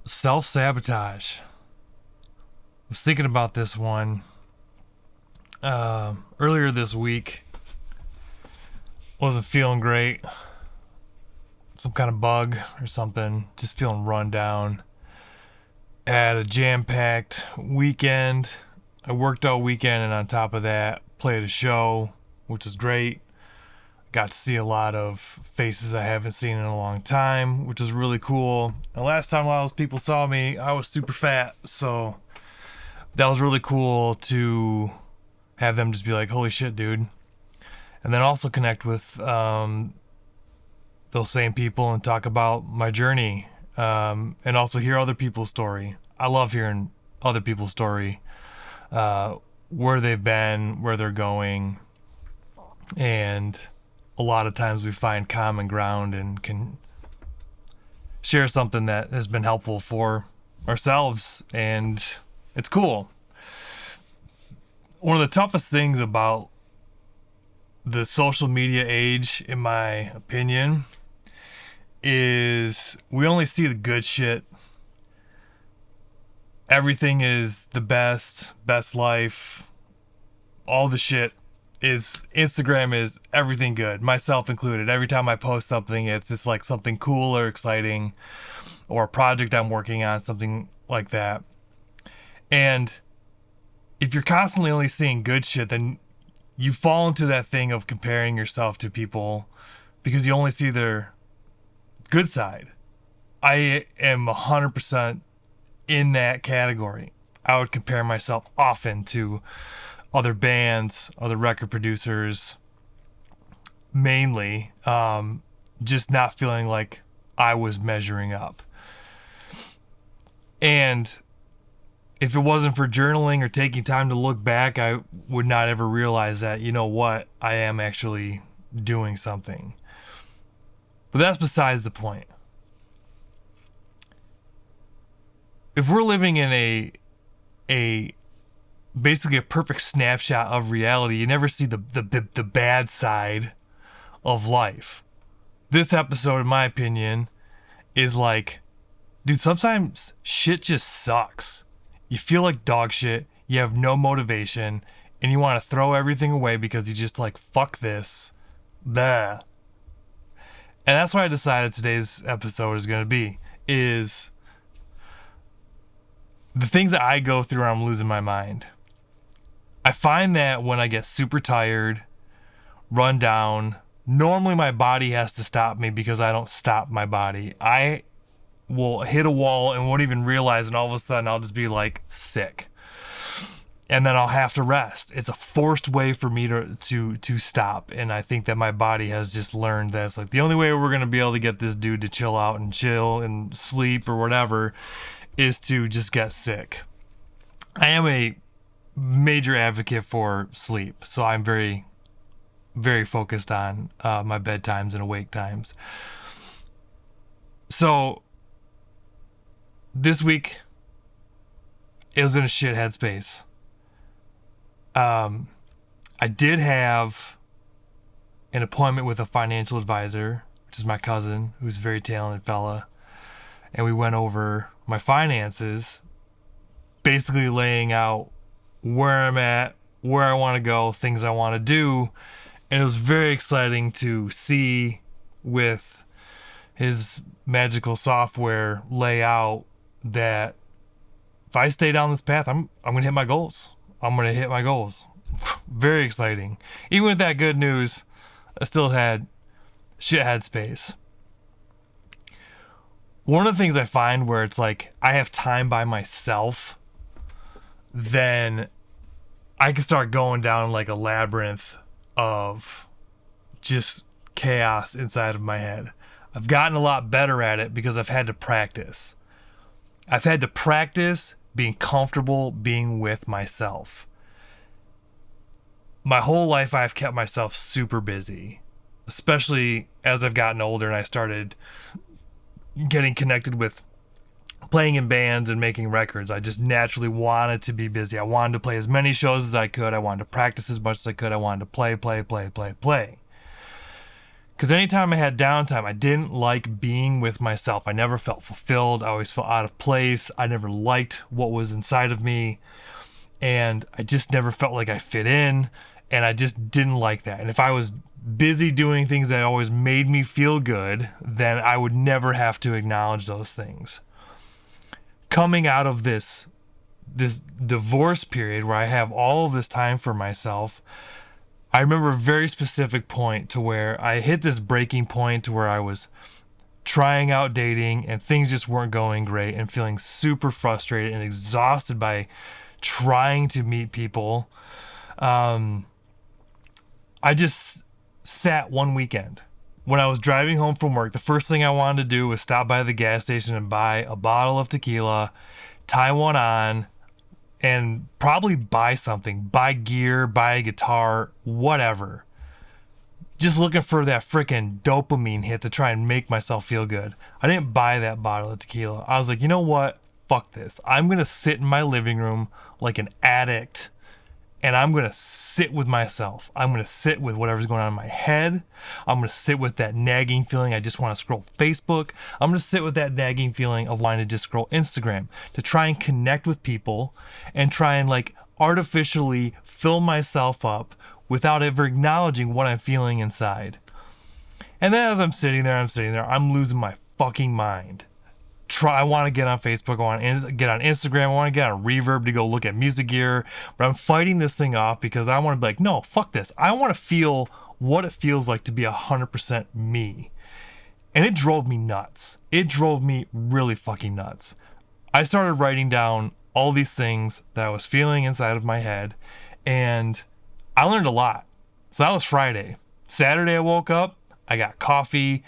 Self-sabotage. I was thinking about this one earlier this week. Wasn't feeling great. Some kind of bug or something. Just feeling run down. Had a jam-packed weekend. I worked all weekend, and on top of that, played a show, which is great. Got to see a lot of faces I haven't seen in a long time, which is really cool. And last time a lot of those people saw me, I was super fat, so that was really cool to have them just be like, holy shit, dude. And then also connect with those same people and talk about my journey, and also hear other people's story. I love hearing other people's story, where they've been, where they're going, and a lot of times we find common ground and can share something that has been helpful for ourselves, and it's cool. One of the toughest things about the social media age, in my opinion, is we only see the good shit. Everything is the best life, all the shit. Instagram is everything good, myself included. Every time I post something, it's just like something cool or exciting, or a project I'm working on, something like that. And if you're constantly only seeing good shit, then you fall into that thing of comparing yourself to people because you only see their good side. I am 100% in that category. I would compare myself often to other bands, other record producers, mainly, just not feeling like I was measuring up. And if it wasn't for journaling or taking time to look back, I would not ever realize that, you know what, I am actually doing something. But that's besides the point. If we're living in a basically a perfect snapshot of reality, you never see the bad side of life. This episode, in my opinion, is like, dude, sometimes shit just sucks. You feel like dog shit, you have no motivation, and you want to throw everything away because you just like, fuck this. Blah. And that's why I decided today's episode is going to be, is the things that I go through when I'm losing my mind. I find that when I get super tired, run down, normally my body has to stop me because I don't stop my body. I will hit a wall and won't even realize, and all of a sudden I'll just be like sick. And then I'll have to rest. It's a forced way for me to stop. And I think that my body has just learned that it's like the only way we're going to be able to get this dude to chill out and chill and sleep or whatever is to just get sick. I am a major advocate for sleep, so I'm very, very focused on my bedtimes and awake times. So this week, it was in a shit headspace. I did have an appointment with a financial advisor, which is my cousin, who's a very talented fella, and we went over my finances, basically laying out where I'm at, where I want to go, things I want to do. And it was very exciting to see with his magical software lay out that if I stay down this path, I'm going to hit my goals. Very exciting. Even with that good news, I still had shit headspace. One of the things I find where it's like I have time by myself, then I can start going down like a labyrinth of just chaos inside of my head. I've gotten a lot better at it because I've had to practice. I've had to practice being comfortable being with myself. My whole life I've kept myself super busy, especially as I've gotten older and I started getting connected with playing in bands and making records. I just naturally wanted to be busy. I wanted to play as many shows as I could. I wanted to practice as much as I could. I wanted to play. Because anytime I had downtime, I didn't like being with myself. I never felt fulfilled. I always felt out of place. I never liked what was inside of me. And I just never felt like I fit in. And I just didn't like that. And if I was busy doing things that always made me feel good, then I would never have to acknowledge those things. Coming out of this divorce period where I have all of this time for myself, I remember a very specific point to where I hit this breaking point to where I was trying out dating and things just weren't going great and feeling super frustrated and exhausted by trying to meet people. I just sat one weekend. When I was driving home from work, the first thing I wanted to do was stop by the gas station and buy a bottle of tequila, tie one on, and probably buy something. Buy gear, buy a guitar, whatever. Just looking for that freaking dopamine hit to try and make myself feel good. I didn't buy that bottle of tequila. I was like, you know what? Fuck this. I'm going to sit in my living room like an addict, and I'm going to sit with myself. I'm going to sit with whatever's going on in my head. I'm going to sit with that nagging feeling I just want to scroll Facebook. I'm going to sit with that nagging feeling of wanting to just scroll Instagram to try and connect with people and try and like artificially fill myself up without ever acknowledging what I'm feeling inside. And then as I'm sitting there, I'm losing my fucking mind. I want to get on Facebook, I want to get on Instagram, I want to get on Reverb to go look at music gear, but I'm fighting this thing off because I want to be like, no, fuck this. I want to feel what it feels like to be 100% me. And it drove me nuts. It drove me really fucking nuts. I started writing down all these things that I was feeling inside of my head, and I learned a lot. So that was Friday. Saturday I woke up, I got coffee,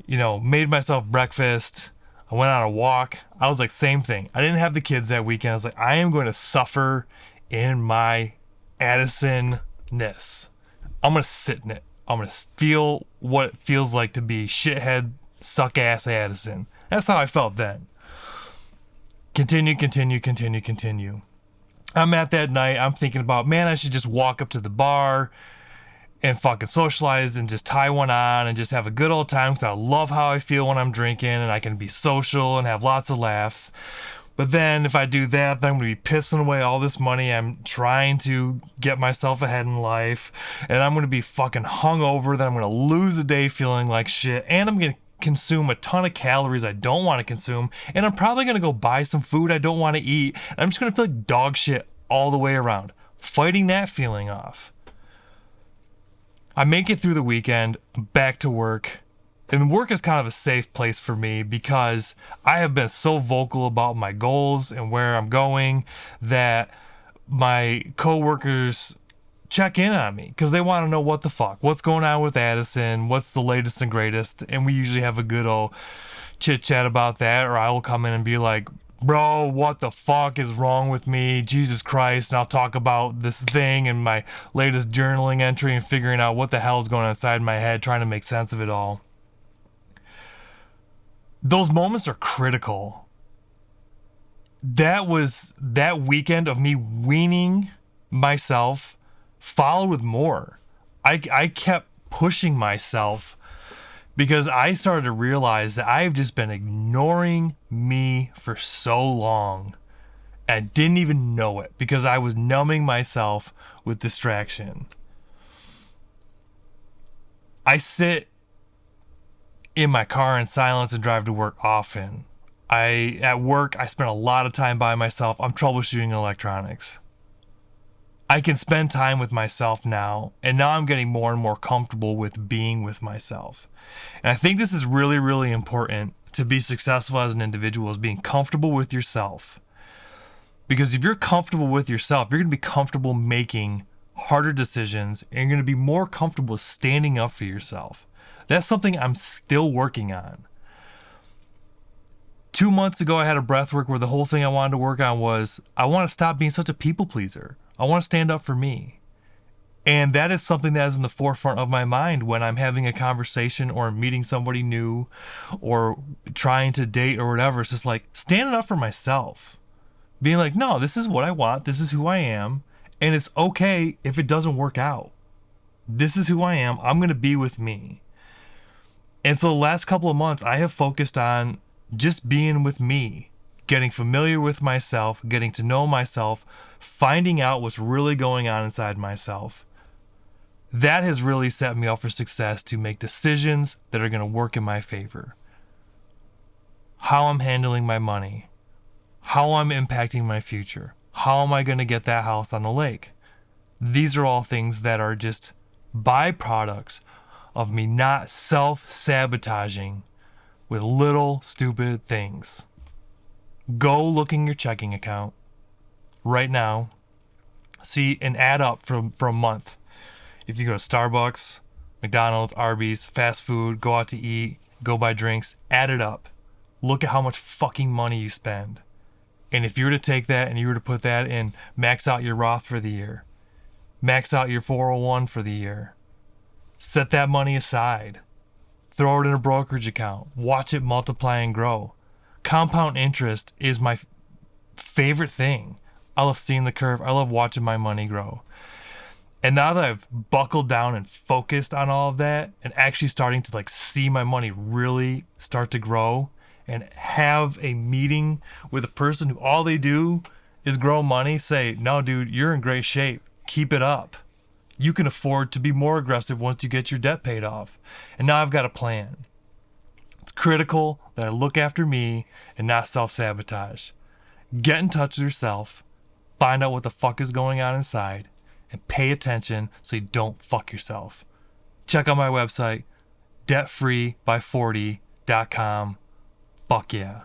made myself breakfast. I went on a walk. I was like, same thing. I didn't have the kids that weekend. I was like, I am going to suffer in my Addison-ness. I'm going to sit in it. I'm going to feel what it feels like to be shithead, suck-ass Addison. That's how I felt then. Continue. I'm at that night. I'm thinking about, man, I should just walk up to the bar and fucking socialize and just tie one on and just have a good old time because I love how I feel when I'm drinking and I can be social and have lots of laughs. But then if I do that, then I'm going to be pissing away all this money I'm trying to get myself ahead in life, and I'm going to be fucking hungover, then I'm going to lose a day feeling like shit, and I'm going to consume a ton of calories I don't want to consume, and I'm probably going to go buy some food I don't want to eat, and I'm just going to feel like dog shit all the way around. Fighting that feeling off. I make it through the weekend, back to work, and work is kind of a safe place for me because I have been so vocal about my goals and where I'm going that my coworkers check in on me because they want to know what's going on with Addison, what's the latest and greatest, and we usually have a good old chit chat about that, or I will come in and be like, bro, what the fuck is wrong with me? Jesus Christ. And I'll talk about this thing and my latest journaling entry and figuring out what the hell is going on inside my head, trying to make sense of it all. Those moments are critical. That weekend of me weaning myself followed with more. I kept pushing myself because I started to realize that I've just been ignoring me for so long and didn't even know it because I was numbing myself with distraction. I sit in my car in silence and drive to work often. At work, I spend a lot of time by myself. I'm troubleshooting electronics. I can spend time with myself now, and now I'm getting more and more comfortable with being with myself. And I think this is really, really important to be successful as an individual, is being comfortable with yourself. Because if you're comfortable with yourself, you're going to be comfortable making harder decisions, and you're going to be more comfortable standing up for yourself. That's something I'm still working on. 2 months ago, I had a breathwork where the whole thing I wanted to work on was, I want to stop being such a people pleaser. I want to stand up for me. And that is something that is in the forefront of my mind when I'm having a conversation or meeting somebody new or trying to date or whatever. It's just like standing up for myself. Being like, no, this is what I want. This is who I am. And it's okay if it doesn't work out. This is who I am. I'm going to be with me. And so the last couple of months, I have focused on just being with me, getting familiar with myself, getting to know myself, finding out what's really going on inside myself. That has really set me up for success to make decisions that are going to work in my favor. How I'm handling my money, how I'm impacting my future, how am I going to get that house on the lake? These are all things that are just byproducts of me not self-sabotaging with little stupid things. Go look in your checking account right now, see and add up for a month. If you go to Starbucks, McDonald's, Arby's, fast food, go out to eat, go buy drinks, add it up. Look at how much fucking money you spend. And if you were to take that and you were to put that in, max out your Roth for the year, max out your 401 for the year, set that money aside, throw it in a brokerage account, watch it multiply and grow. Compound interest is my favorite thing. I love seeing the curve. I love watching my money grow. And now that I've buckled down and focused on all of that and actually starting to like see my money really start to grow and have a meeting with a person who all they do is grow money, say, no, dude, you're in great shape. Keep it up. You can afford to be more aggressive once you get your debt paid off. And now I've got a plan. It's critical that I look after me and not self-sabotage. Get in touch with yourself, find out what the fuck is going on inside, and pay attention so you don't fuck yourself. Check out my website, debtfreeby40.com. Fuck yeah.